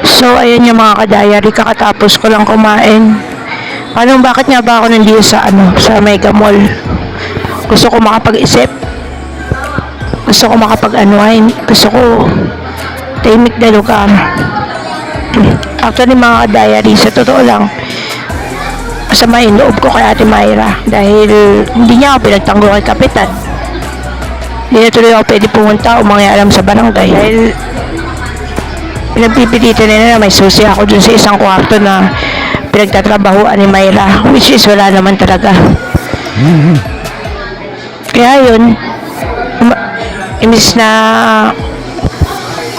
So, ayun yung mga ka-diary, kakatapos ko lang kumain. Bakit nga ba ako nandito sa sa Mega Mall? Gusto ko makapag-isip. Gusto ko makapag-unwind. Gusto ko tahimik na lugar. Actually, mga ka-diary, sa totoo lang, masama yung loob ko kay Ate Mayra dahil hindi niya ako pinagtanggol kay Kapitan. Hindi na tuloy ako pwede pumunta o mangyalam sa barangay dahil pinagpipilitan nila na may susi ako dun sa isang kwarto na pinagtatrabahuan ni Mayra, which is wala naman talaga. Kaya yun, imbis na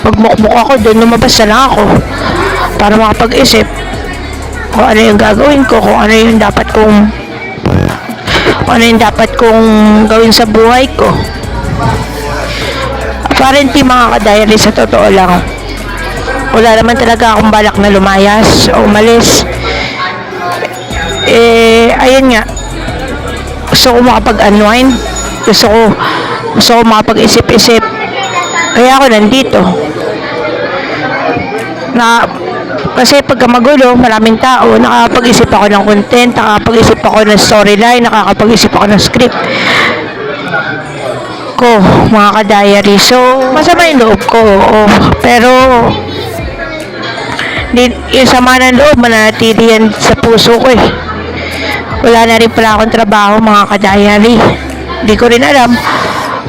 magmukmuk ako doon, lumabas na lang ako para makapag-isip kung ano yung gagawin ko, kung ano yung dapat kong gawin sa buhay ko. Apparently, mga ka-diary, sa totoo lang, wala naman talaga akong balak na lumayas o umalis. Ayun nga, gusto ko makapag-unwind, gusto ko makapag-isip-isip, kaya ako nandito kasi pagka magulo, maraming tao, nakakapag-isip ako ng content, nakakapag-isip ako ng storyline, nakakapag-isip ako ng script ko, mga ka-diary. So, masama yung loob ko, pero yung sama ng loob, mananatili yan sa puso ko eh. Wala na rin pala akong trabaho, mga ka-diary. Hindi ko rin alam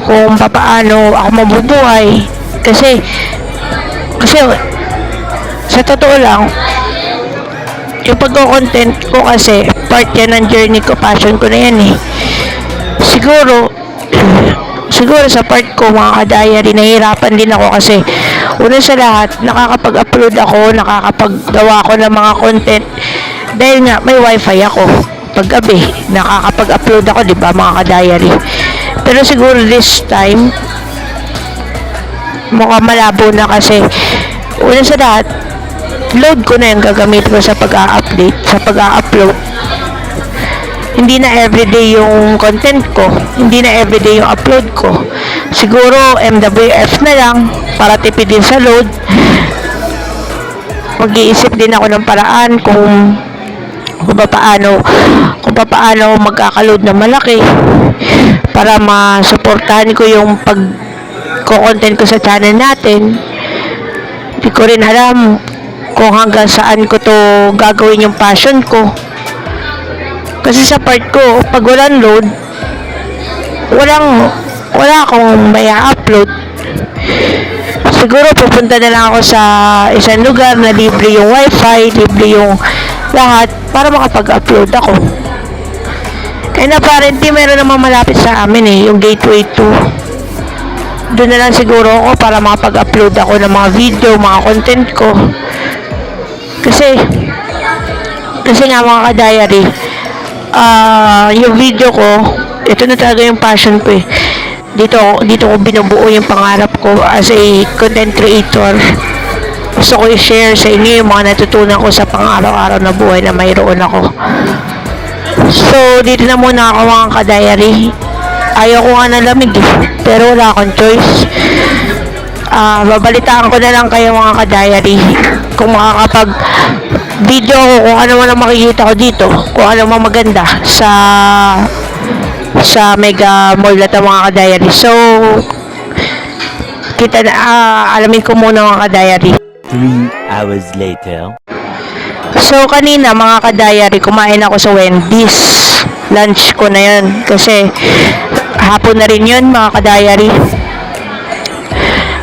kung paano ako mabubuhay. Kasi sa totoo lang, yung pagko-content ko kasi, part yan ng journey ko, passion ko na yan eh. Siguro sa part ko, mga ka-diary, nahihirapan din ako kasi una sa lahat, nakakapag-upload ako, nakakapaggawa ako ng mga content dahil nga may wifi ako. Paggabi, nakakapag-upload ako, di ba, mga ka-diary? Pero siguro this time, mukhang malabo na kasi una sa lahat, load ko na yung gagamit ko sa pag-a-update, sa pag-a-upload. Hindi na everyday yung content ko, hindi na everyday yung upload ko. Siguro MWF na lang para tipidin sa load. Mag-iisip din ako ng paraan kung paano magkaka-load na malaki para masuportahan ko yung pag-content ko sa channel natin. Hindi ko rin alam kung hanggang saan ko to gagawin yung passion ko. Kasi sa part ko, pag walang load, wala akong may upload. Siguro pupunta na lang ako sa isang lugar na libre yung wifi, libre yung lahat para makapag-upload ako. And apparently meron namang malapit sa amin yung Gateway 2. Doon na lang siguro ako para makapag-upload ako ng mga video, mga content ko. Kasi nga, mga ka-diary, yung video ko, ito na talaga yung passion ko eh. Dito ko binubuo yung pangarap ko as a content creator. Gusto ko i-share sa inyo yung mga natutunan ko sa pang-araw-araw na buhay na mayroon ako. So, dito na muna ako, mga ka-diary. Ayaw ko nga ng lamig eh, pero wala akong choice. Babalitaan ko na lang kayo, mga ka-diary, kung makakapag video ko, kung ano man ang makikita ko dito, kung ano man maganda sa Mega Mall na ito, mga ka-diary. So, alamin ko muna, mga ka-diary. 3 hours later. So, kanina, mga ka-diary, kumain ako sa Wendy's. Lunch ko na yun. Kasi, hapon na rin yun, mga ka-diary.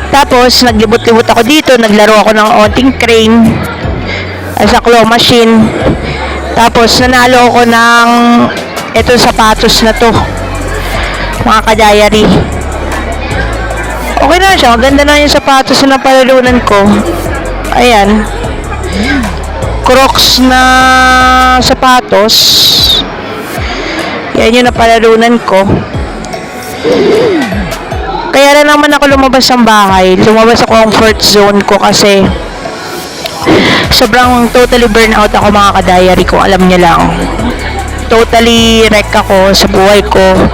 Tapos, naglibot-libot ako dito. Naglaro ako ng onting crane sa claw machine. Tapos, nanalo ako ng itong sapatos na to, mga ka-diary. Okay na siya. Maganda na yung sapatos na napalalunan ko. Ayan. Crocs na sapatos. Yan yung napalalunan ko. Kaya na naman ako lumabas ng bahay. Lumabas sa comfort zone ko kasi sobrang totally burnout ako, mga ka-diary, kung alam niyo lang. Totally wreck ako sa buhay ko.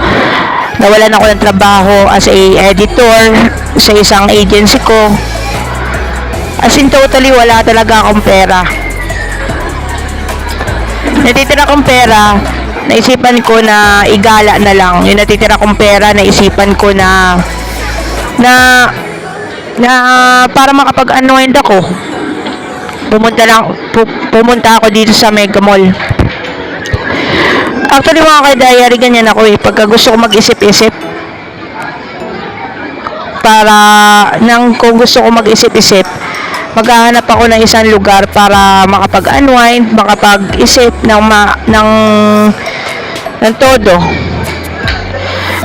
nawalan ako ng trabaho as a editor sa isang agency ko. As in totally wala talaga akong pera. Natitira kong pera, naisipan ko na igala na lang. Yung natitira kong pera, naisipan ko na para makapag-unwind ako. Pumunta ako dito sa Mega Mall. Actually mga ka-diary, ganyan ako eh. Pagka gusto ko mag-isip-isip, kung gusto ko mag-isip-isip, maghahanap ako ng isang lugar para makapag-unwind, makapag-isip ng todo.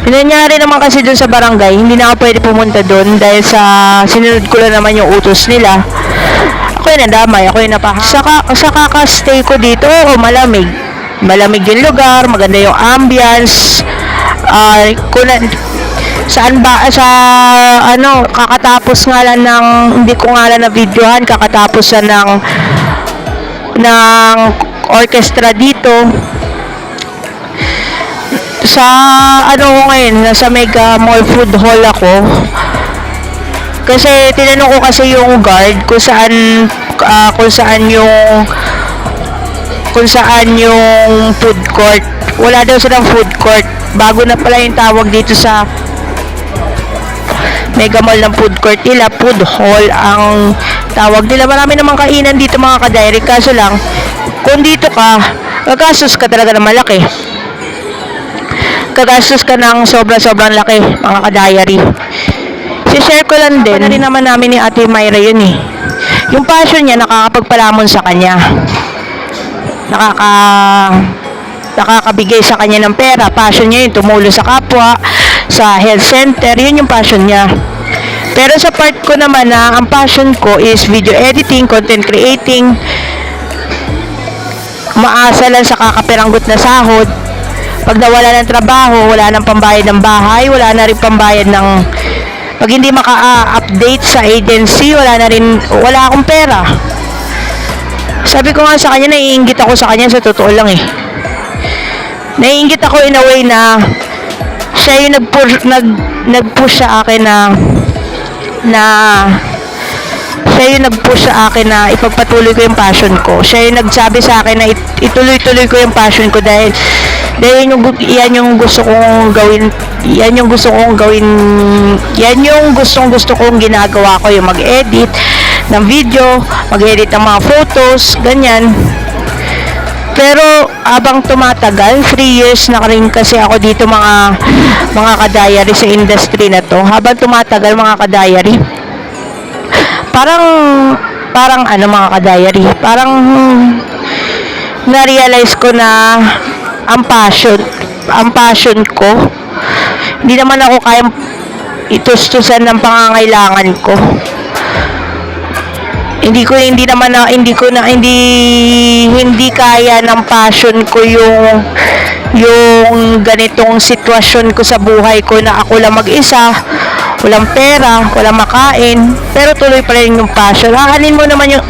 Nangyari naman kasi dun sa barangay, hindi na ako pwede pumunta dun dahil sa sinunod ko lang naman yung utos nila. Ako yung nadamay, ako yung napahanga. Sa kaka-stay ko dito, malamig. Malamig yung lugar, maganda yung ambience. Kakatapos nga lang hindi ko nga lang na videohan, kakatapos ng orchestra dito. Sa ngayon, nasa Mega Mall Food Hall ako. Kasi tinanong ko kasi yung guard kung saan yung food court. Wala daw silang food court. Bago na pala yung tawag dito sa Mega Mall ng food court nila, food hall ang tawag nila. Marami namang kainan dito mga ka-diary, kaso lang kung dito ka, gagastos ka talaga ng malaki. Gagastos ka ng sobrang laki mga ka-diary. Si-share ko lang din, na rin naman namin ni Ate Myra yun eh. Yung passion niya, nakakapagpalamon sa kanya. Nakakabigay sa kanya ng pera. Passion niya yun, tumulong sa kapwa, sa health center, yun yung passion niya. Pero sa part ko naman na ang passion ko is video editing, content creating, maasa lang sa kakapiranggot na sahod. Pag nawala ng trabaho, wala nang pambayad ng bahay, wala na rin pambayad ng, pag hindi maka-update sa agency, wala akong pera. Sabi ko nga sa kanya, naiinggit ako sa kanya, sa totoo lang eh. Naiinggit ako in a way na siya yung nag-push sa akin siya yung nag-push sa akin na ipagpatuloy ko yung passion ko. Siya yung nagsabi sa akin na ituloy-tuloy ko yung passion ko dahil yan yung gusto kong gawin, yan yung gusto kong ginagawa ko, yung mag-edit ng video, mag-edit ng mga photos, ganyan. Pero habang tumatagal, 3 years na rin kasi ako dito mga ka-diary sa industry na to. Habang tumatagal mga ka-diary, parang mga ka-diary, parang na-realize ko na ang passion ko, hindi naman ako kayang itustusan ng pangangailangan ko. Hindi kaya ng passion ko yung ganitong sitwasyon ko sa buhay ko na ako lang mag-isa, walang pera, walang makain, pero tuloy pa rin yung passion. Hahanin mo naman yung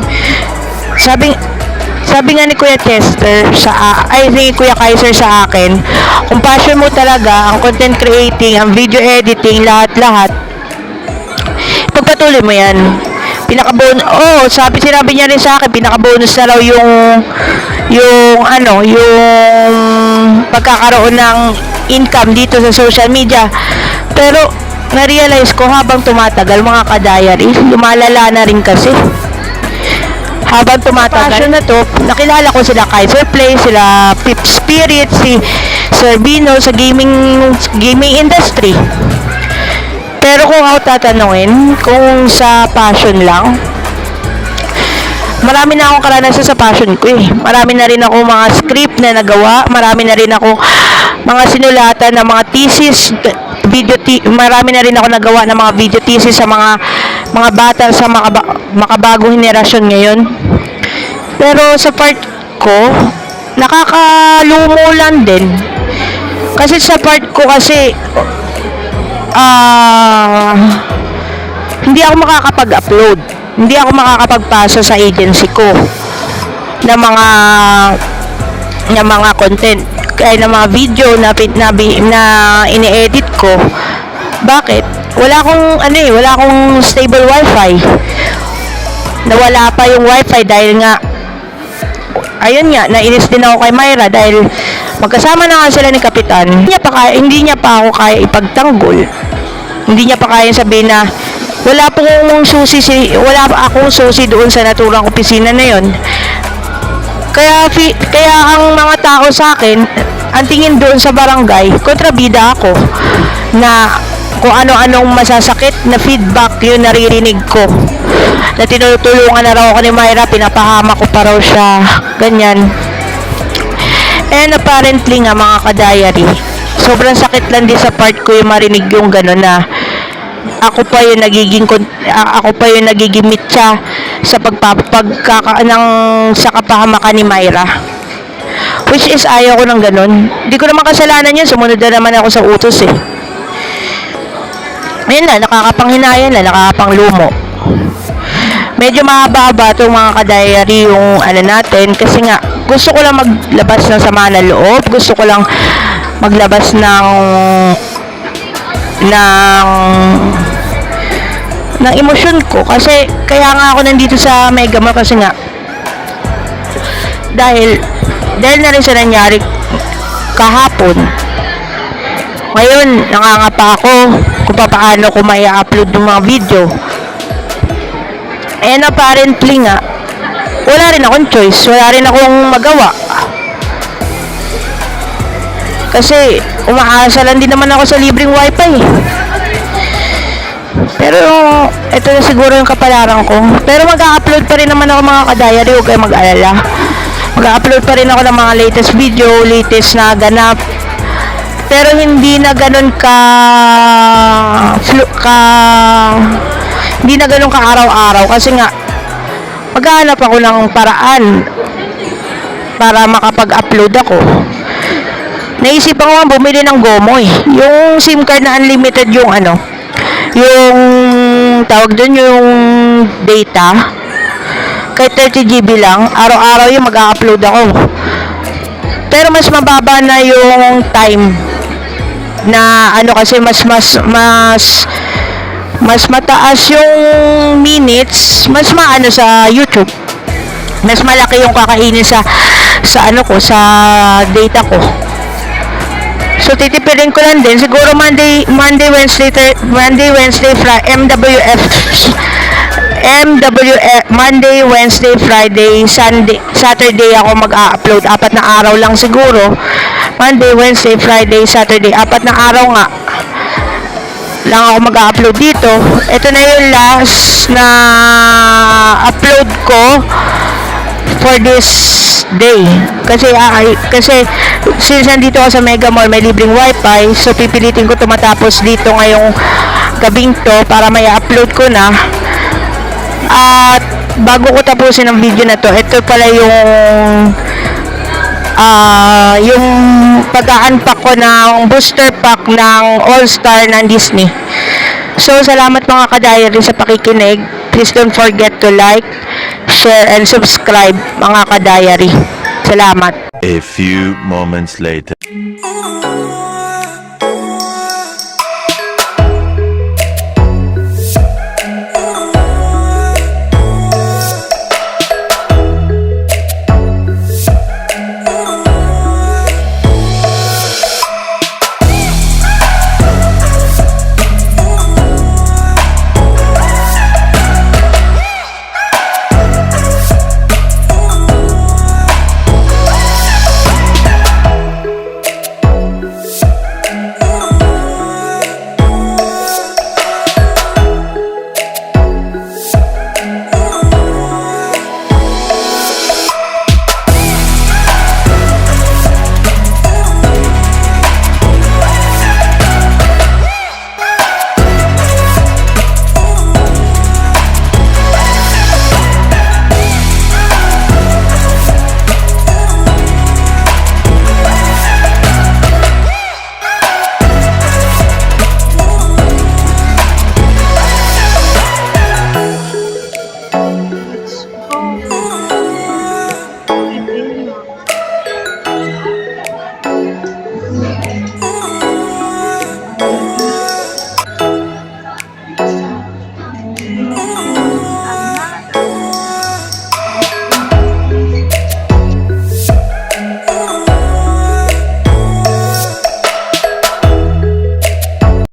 sabi nga ni Kuya Chester ni Kuya Kaiser sa akin, kung passion mo talaga ang content creating, ang video editing, lahat pagpatuloy mo yan. Sinabi niya rin sa akin, pinaka-bonus na raw yung pagkakaroon ng income dito sa social media. Pero na-realize ko habang tumatagal mga ka-diary, lumalala na rin kasi. Habang tumatagal, passion na to, nakilala ko sila Kaiser Play, sila Pip Spirit, si Sir Bino sa gaming industry. Pero kung ako tatanungin, kung sa passion lang, marami na akong karanasan sa passion ko eh. Marami na rin ako mga script na nagawa, marami na rin ako mga sinulatan ng mga thesis, marami na rin ako nagawa ng mga video thesis sa mga bata sa makabagong henerasyon ngayon. Pero sa part ko, nakakalumo lang din. Kasi sa part ko kasi, hindi ako makakapag-upload, hindi ako makakapagpasa sa agency ko ng mga content. ay ng mga video na ini-edit ko. Bakit? Wala akong stable wifi. Nawala pa yung wifi dahil nga ayun nga, nainis din ako kay Myra dahil magkasama na nga sila ni Kapitan. Hindi niya pa ako kaya ipagtanggol. Hindi niya pa kaya sabihin na wala pa akong susi doon sa naturang opisina na yon. Kaya ang mga tao sa akin, ang tingin doon sa barangay, kontrabida ako na kung ano-anong masasakit na feedback yun naririnig ko. Na tinutulungan na raw ako ni Myra, pinapahama ko pa raw siya, ganyan. And apparently nga mga ka-diary, sobrang sakit lang din sa part ko yung marinig yung gano'n na ako pa yung nagiging mitya sa sa kapahamakan ni Myra. Which is ayaw ko ng gano'n. Hindi ko naman kasalanan yun, sumunod na naman ako sa utos eh. Ayun na, nakakapanghinayang na, nakakapanglumo. Medyo mahaba-haba itong mga ka-diary yung natin kasi nga gusto ko lang maglabas ng sama ng loob, gusto ko lang maglabas ng emosyon ko kasi kaya nga ako nandito sa Mega Mall kasi nga dahil na rin sa nangyari kahapon. Ngayon, nangangapa ako kung paano ko may upload ng mga video. And apparently nga, wala rin akong choice. Wala rin akong magawa. Kasi, umaasa lang din naman ako sa libreng wifi. Pero, ito na siguro yung kapalaran ko. Pero mag-upload pa rin naman ako mga ka-diary. Huwag kayo mag-alala. Mag-upload pa rin ako ng mga latest video, latest na ganap. Pero hindi na ganun hindi na ganun ka araw-araw kasi nga maghahanap ako ng paraan para makapag-upload ako. Naisipan ko nga bumili ng Gomoy. Yung SIM card na unlimited yung yung tawag doon yung data. Kahit 30 GB lang, araw-araw yung mag-upload ako. Pero mas mababa na yung time na kasi mas mataas yung minutes, mas maano sa YouTube. Mas malaki yung kakainin sa data ko. So titipirin ko lang din siguro Monday, Wednesday, Friday, Monday, Wednesday, Friday, Saturday ako mag-upload. 4 na araw lang siguro. Monday, Wednesday, Friday, Saturday. 4 na araw nga lang ako mag-upload dito. Ito na yung last na upload ko for this day. Kasi since nandito ako sa Mega Mall, may libreng wifi. So pipilitin ko tumatapos dito ngayong gabing to para may upload ko na. At bago ko tapusin ang video na to, ito pala yung pag-unpack ko ng booster pack ng All-Star ng Disney. So, salamat mga ka-diary sa pakikinig. Please don't forget to like, share, and subscribe mga ka-diary. Salamat. A few moments later.